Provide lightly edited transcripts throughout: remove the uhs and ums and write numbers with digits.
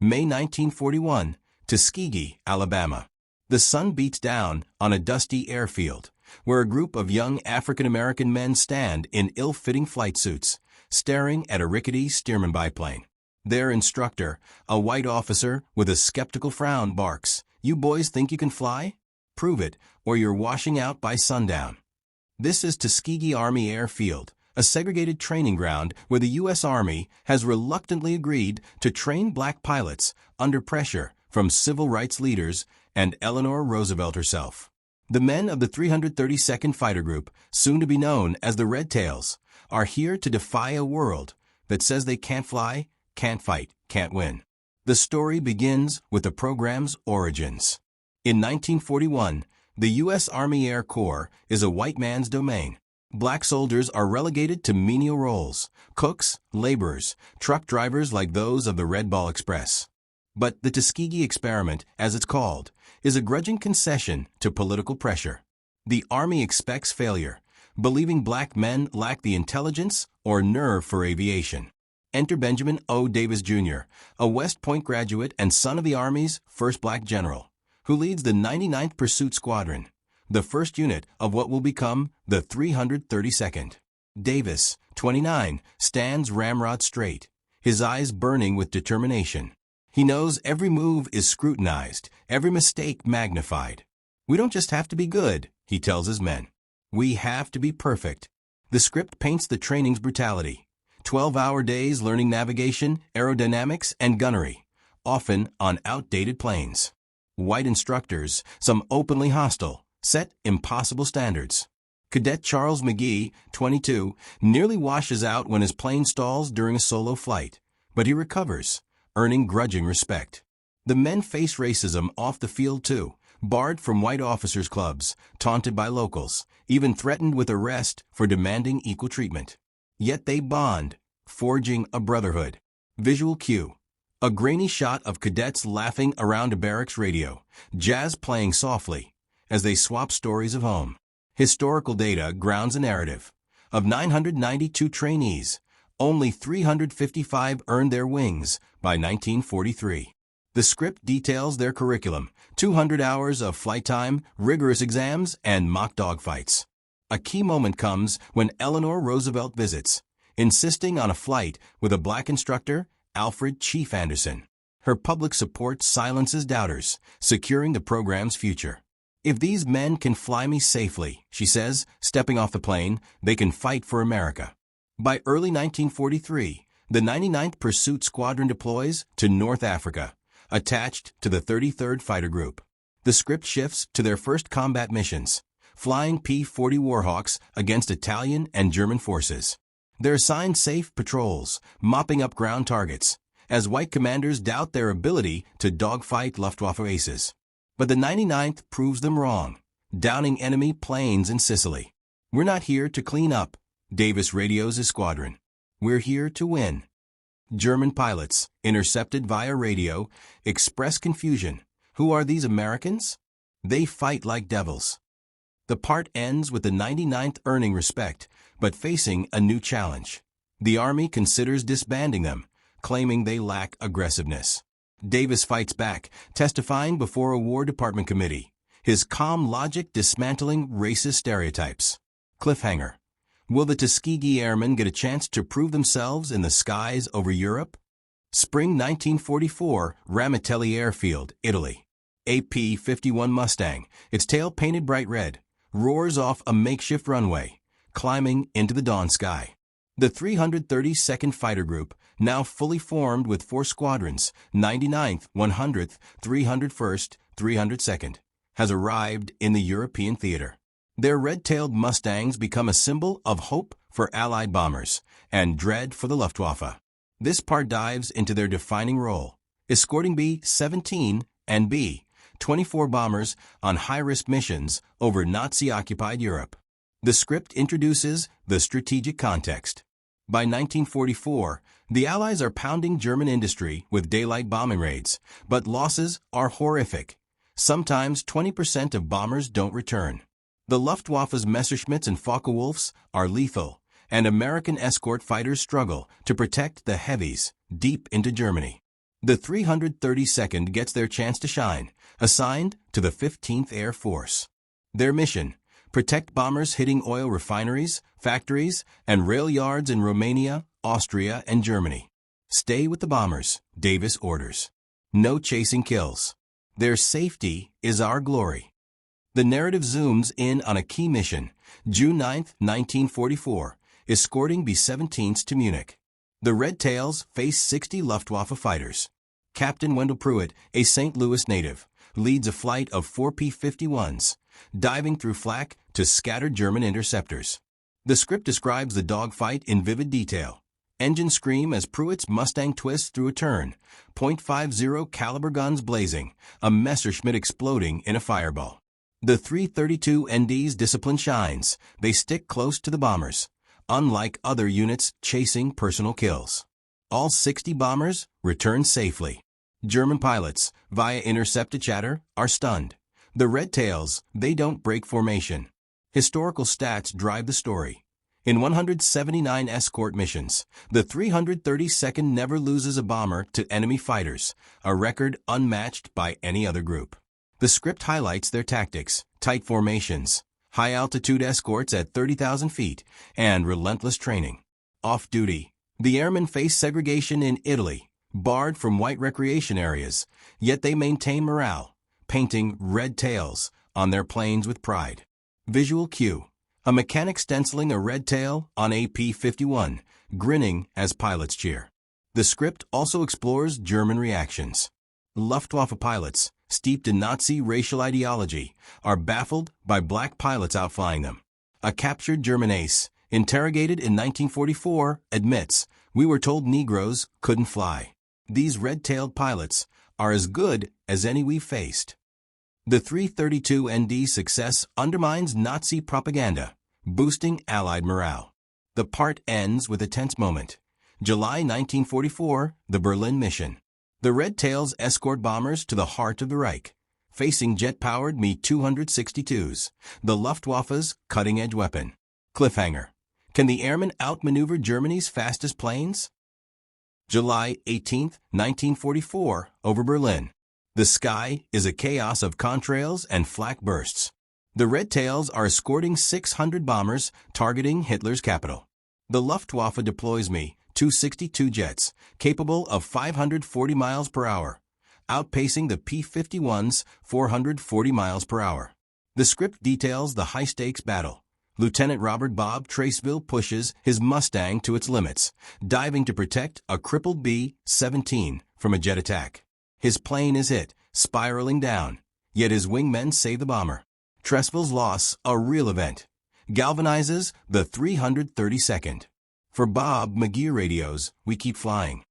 May 1941, Tuskegee, Alabama. The sun beats down on a dusty airfield, where a group of young African-American men stand in ill-fitting flight suits, staring at a rickety Stearman biplane. Their instructor, a white officer with a skeptical frown, barks, "You boys think you can fly? Prove it, or you're washing out by sundown." This is Tuskegee Army Airfield, a segregated training ground where the U.S. Army has reluctantly agreed to train black pilots under pressure from civil rights leaders and Eleanor Roosevelt herself. The men of the 332nd Fighter Group, soon to be known as the Red Tails, are here to defy a world that says they can't fly, can't fight, can't win. The story begins with the program's origins. In 1941, the U.S. Army Air Corps is a white man's domain. Black soldiers are relegated to menial roles: cooks, laborers, truck drivers like those of the Red Ball Express. But the Tuskegee experiment, as it's called, is a grudging concession to political pressure. The Army expects failure, believing black men lack the intelligence or nerve for aviation. Enter Benjamin O. Davis, Jr., a West Point graduate and son of the Army's first black general, who leads the 99th Pursuit Squadron, the first unit of what will become the 332nd. Davis, 29, stands ramrod straight, his eyes burning with determination. He knows every move is scrutinized, every mistake magnified. "We don't just have to be good," he tells his men. "We have to be perfect." The script paints the training's brutality. 12-hour days learning navigation, aerodynamics, and gunnery, often on outdated planes. White instructors, some openly hostile, set impossible standards. Cadet Charles McGee, 22, nearly washes out when his plane stalls during a solo flight, but he recovers, earning grudging respect. The men face racism off the field too, barred from white officers' clubs, taunted by locals, even threatened with arrest for demanding equal treatment. Yet they bond, forging a brotherhood. Visual cue: a grainy shot of cadets laughing around a barracks radio, jazz playing softly, as they swap stories of home. Historical data grounds a narrative. Of 992 trainees, only 355 earned their wings by 1943. The script details their curriculum: 200 hours of flight time, rigorous exams, and mock dogfights. A key moment comes when Eleanor Roosevelt visits, insisting on a flight with a black instructor, Alfred Chief Anderson. Her public support silences doubters, securing the program's future. "If these men can fly me safely," she says, stepping off the plane, "they can fight for America." By early 1943, the 99th Pursuit Squadron deploys to North Africa, attached to the 33rd Fighter Group. The script shifts to their first combat missions, flying P-40 Warhawks against Italian and German forces. They're assigned safe patrols, mopping up ground targets, as white commanders doubt their ability to dogfight Luftwaffe aces. But the 99th proves them wrong, downing enemy planes in Sicily. "We're not here to clean up," Davis radios his squadron. "We're here to win." German pilots, intercepted via radio, express confusion. Who are these Americans? They fight like devils. The part ends with the 99th earning respect, but facing a new challenge. The Army considers disbanding them, claiming they lack aggressiveness. Davis fights back, testifying before a War Department committee, his calm logic dismantling racist stereotypes. Cliffhanger: will the Tuskegee Airmen get a chance to prove themselves in the skies over Europe? Spring 1944, Ramitelli Airfield, Italy. A P-51 Mustang, its tail painted bright red, roars off a makeshift runway, climbing into the dawn sky. The 332nd Fighter Group, now fully formed with 4 squadrons, 99th, 100th, 301st, 302nd, has arrived in the European theater. Their red-tailed Mustangs become a symbol of hope for Allied bombers and dread for the Luftwaffe. This part dives into their defining role, escorting B-17 and B-24 bombers on high-risk missions over Nazi-occupied Europe. The script introduces the strategic context. By 1944, the Allies are pounding German industry with daylight bombing raids, but losses are horrific. Sometimes 20% of bombers don't return. The Luftwaffe's Messerschmitts and Focke-Wulfs are lethal, and American escort fighters struggle to protect the heavies deep into Germany. The 332nd gets their chance to shine, assigned to the 15th Air Force. Their mission: protect bombers hitting oil refineries, factories, and rail yards in Romania, Austria, and Germany. Stay with the bombers, Davis orders. No chasing kills. Their safety is our glory. The narrative zooms in on a key mission, June 9, 1944, escorting B-17s to Munich. The Red Tails face 60 Luftwaffe fighters. Captain Wendell Pruitt, a St. Louis native, leads a flight of 4 P-51s, diving through flak to scattered German interceptors. The script describes the dogfight in vivid detail. Engines scream as Pruitt's Mustang twists through a turn, .50 caliber guns blazing, a Messerschmitt exploding in a fireball. The 332 ND's discipline shines. They stick close to the bombers, unlike other units chasing personal kills. All 60 bombers return safely. German pilots, via intercepted chatter, are stunned. The Red Tails, they don't break formation. Historical stats drive the story. In 179 escort missions, the 332nd never loses a bomber to enemy fighters, a record unmatched by any other group. The script highlights their tactics: tight formations, high-altitude escorts at 30,000 feet, and relentless training. Off-duty, the airmen face segregation in Italy, barred from white recreation areas, yet they maintain morale, painting Red Tails on their planes with pride. Visual cue: a mechanic stenciling a red tail on a P-51, grinning as pilots cheer. The script also explores German reactions. Luftwaffe pilots, steeped in Nazi racial ideology, are baffled by black pilots outflying them. A captured German ace, interrogated in 1944, admits, "We were told Negroes couldn't fly." These red-tailed pilots are as good as any we've faced. The 332 ND's success undermines Nazi propaganda, boosting Allied morale. The part ends with a tense moment. July 1944, the Berlin mission. The Red Tails escort bombers to the heart of the Reich, facing jet-powered Me-262s, the Luftwaffe's cutting-edge weapon. Cliffhanger: can the airmen outmaneuver Germany's fastest planes? July 18, 1944, over Berlin. The sky is a chaos of contrails and flak bursts. The Red Tails are escorting 600 bombers targeting Hitler's capital. The Luftwaffe deploys Me-262 jets, capable of 540 miles per hour, outpacing the P-51's 440 miles per hour. The script details the high-stakes battle. Lieutenant Robert Bob Traceville pushes his Mustang to its limits, diving to protect a crippled B-17 from a jet attack. His plane is hit, spiraling down, yet his wingmen save the bomber. Traceville's loss, a real event, galvanizes the 332nd. For Bob McGee radios, we keep flying.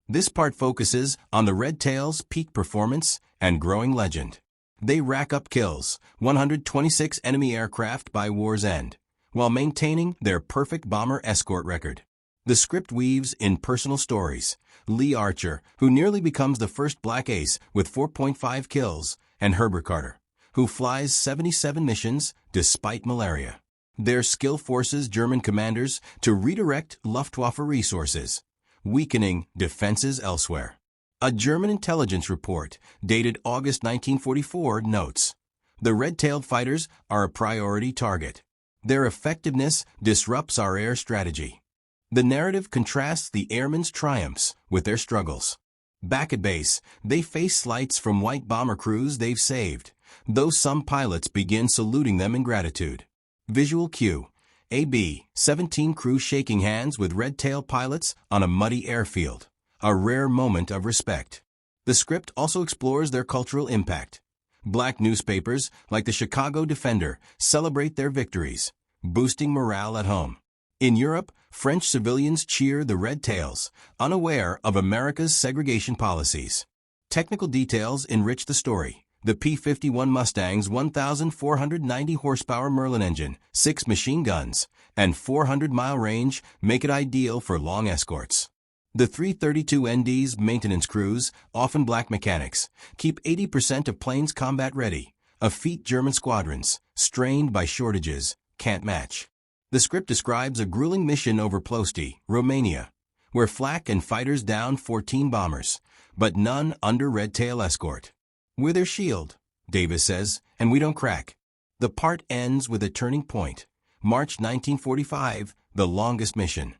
This part focuses on the Red Tails' peak performance and growing legend. They rack up kills, 126 enemy aircraft by war's end, while maintaining their perfect bomber escort record. The script weaves in personal stories. Lee Archer, who nearly becomes the first black ace with 4.5 kills, and Herbert Carter, who flies 77 missions despite malaria. Their skill forces German commanders to redirect Luftwaffe resources, weakening defenses elsewhere. A German intelligence report, dated August 1944, notes, "The red-tailed fighters are a priority target. Their effectiveness disrupts our air strategy." The narrative contrasts the airmen's triumphs with their struggles. Back at base, they face slights from white bomber crews they've saved, though some pilots begin saluting them in gratitude. Visual cue: a B-17 crew shaking hands with red-tailed pilots on a muddy airfield, a rare moment of respect. The script also explores their cultural impact. Black newspapers, like the Chicago Defender, celebrate their victories, boosting morale at home. In Europe, French civilians cheer the Red Tails, unaware of America's segregation policies. Technical details enrich the story. The P-51 Mustang's 1,490 horsepower Merlin engine, 6 machine guns, and 400-mile range make it ideal for long escorts. The 332 ND's maintenance crews, often black mechanics, keep 80% of planes combat ready, a feat German squadrons, strained by shortages, can't match. The script describes a grueling mission over Ploesti, Romania, where flak and fighters downed 14 bombers, but none under Red Tail escort. We're their shield, Davis says, and we don't crack. The part ends with a turning point. March 1945, the longest mission.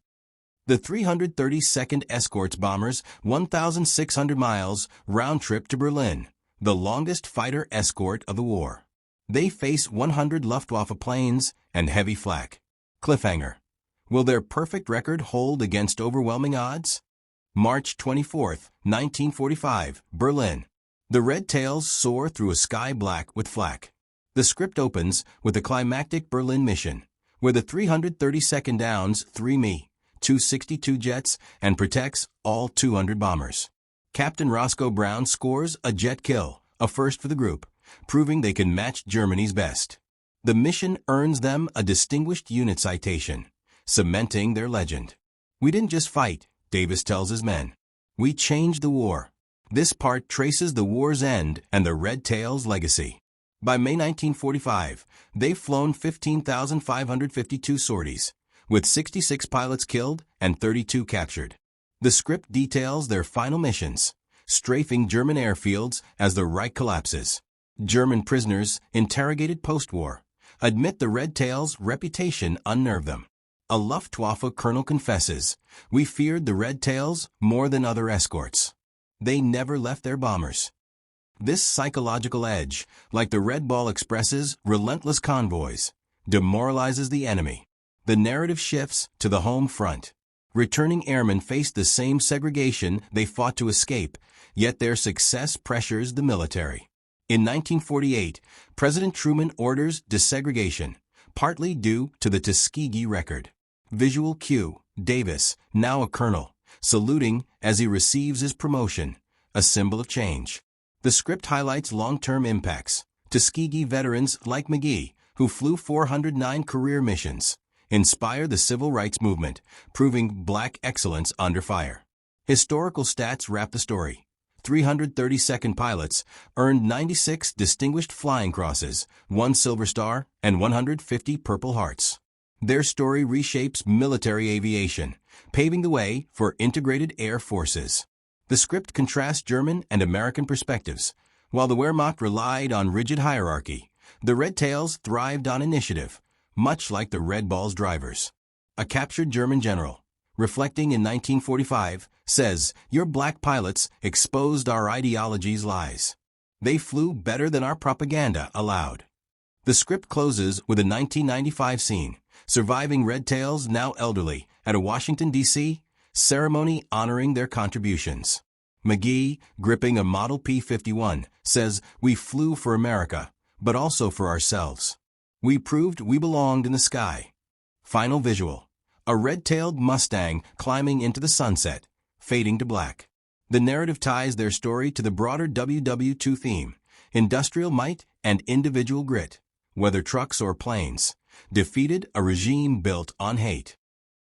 The 332nd Escorts bombers 1,600 miles round trip to Berlin, the longest fighter escort of the war. They face 100 Luftwaffe planes and heavy flak. Cliffhanger. Will their perfect record hold against overwhelming odds? March 24, 1945, Berlin. The Red Tails soar through a sky black with flak. The script opens with the climactic Berlin mission, where the 332nd downs 3 Me, 262 jets, and protects all 200 bombers. Captain Roscoe Brown scores a jet kill, a first for the group, proving they can match Germany's best. The mission earns them a Distinguished Unit Citation, cementing their legend. We didn't just fight, Davis tells his men. We changed the war. This part traces the war's end and the Red Tails' legacy. By May 1945, they've flown 15,552 sorties, with 66 pilots killed and 32 captured. The script details their final missions, strafing German airfields as the Reich collapses. German prisoners, interrogated post-war, admit the Red Tails' reputation unnerved them. A Luftwaffe colonel confesses, "We feared the Red Tails more than other escorts. They never left their bombers." This psychological edge, like the Red Ball Express's relentless convoys, demoralizes the enemy. The narrative shifts to the home front. Returning airmen face the same segregation they fought to escape, yet their success pressures the military. In 1948, President Truman orders desegregation, partly due to the Tuskegee record. Visual cue, Davis, now a colonel, saluting as he receives his promotion, a symbol of change. The script highlights long-term impacts. Tuskegee veterans like McGee, who flew 409 career missions, inspire the civil rights movement, proving black excellence under fire. Historical stats wrap the story. 332nd pilots earned 96 Distinguished Flying Crosses, 1 Silver Star, and 150 Purple Hearts. Their story reshapes military aviation, paving the way for integrated air forces. The script contrasts German and American perspectives. While the Wehrmacht relied on rigid hierarchy, the Red Tails thrived on initiative, much like the Red Ball's drivers. A captured German general, reflecting in 1945, says, "Your black pilots exposed our ideology's lies. They flew better than our propaganda allowed." The script closes with a 1995 scene, surviving Red Tails, now elderly, at a Washington, D.C. ceremony honoring their contributions. McGee, gripping a Model P-51, says, "We flew for America, but also for ourselves. We proved we belonged in the sky." Final visual. A red-tailed Mustang climbing into the sunset, fading to black. The narrative ties their story to the broader WWII theme, industrial might and individual grit. Whether trucks or planes, defeated a regime built on hate.